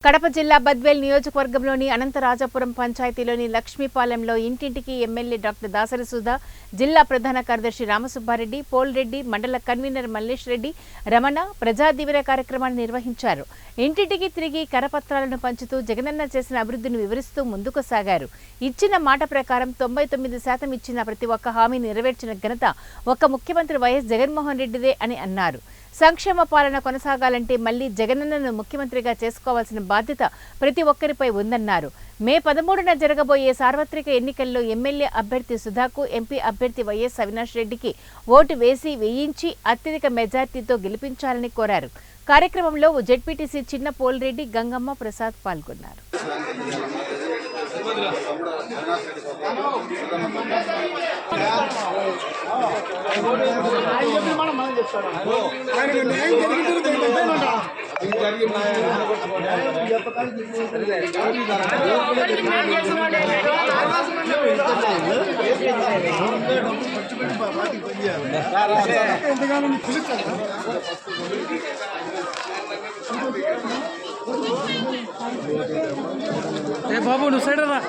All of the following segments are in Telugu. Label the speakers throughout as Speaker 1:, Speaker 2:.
Speaker 1: కడప జిల్లా బద్వేల్ నియోజకవర్గంలోని అనంతరాజపురం పంచాయతీలోని లక్ష్మీపాలెంలో ఇంటింటికి ఎమ్మెల్యే డాక్టర్ దాసరి సుధా, జిల్లా ప్రధాన కార్యదర్శి రామసుబ్బారెడ్డి, పోల్రెడ్డి, మండల కన్వీనర్ మల్లేష్ రెడ్డి, రమణ ప్రజాదీవెన కార్యక్రమాన్ని నిర్వహించారు. ఇంటింటికి తిరిగి కరపత్రాలను పంచుతూ జగనన్న చేసిన అభివృద్ధిని వివరిస్తూ ముందుకు సాగారు. ఇచ్చిన మాట ప్రకారం 99% ఇచ్చిన ప్రతి ఒక్క హామీ నెరవేర్చిన ఘనత ఒక్క ముఖ్యమంత్రి వైఎస్ జగన్మోహన్ రెడ్డిదే అని అన్నారు. సంక్షేమ పాలన కొనసాగాలంటే మళ్లీ జగనన్నను ముఖ్యమంత్రిగా చేసుకోవాల్సిన బాధ్యత ప్రతి ఒక్కరిపై ఉందన్నారు. మే 13న జరగబోయే సార్వత్రిక ఎన్నికల్లో ఎమ్మెల్యే అభ్యర్థి సుధాకు, ఎంపీ అభ్యర్థి వైఎస్ అవినాష్ రెడ్డికి ఓటు వేయించి అత్యధిక మెజార్టీతో గెలిపించాలని కోరారు. కార్యక్రమంలో జెడ్పీటీసీ చిన్న పోల్రెడ్డి, గంగమ్మ ప్రసాద్ పాల్గొన్నారు.
Speaker 2: బాబు నువ్వు సైడ్ రా.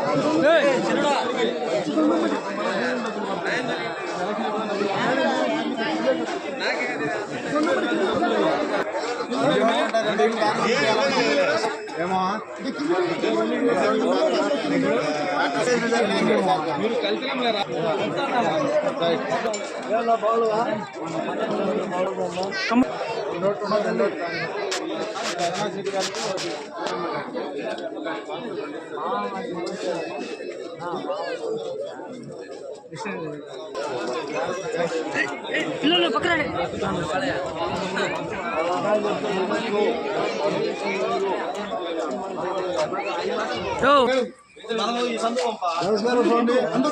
Speaker 2: పిల్లలు పక్కన
Speaker 3: నమస్కారం స్వామి, అందరూ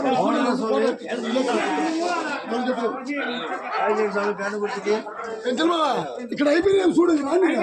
Speaker 3: ఇక్కడ అయిపోయింది చూడండి.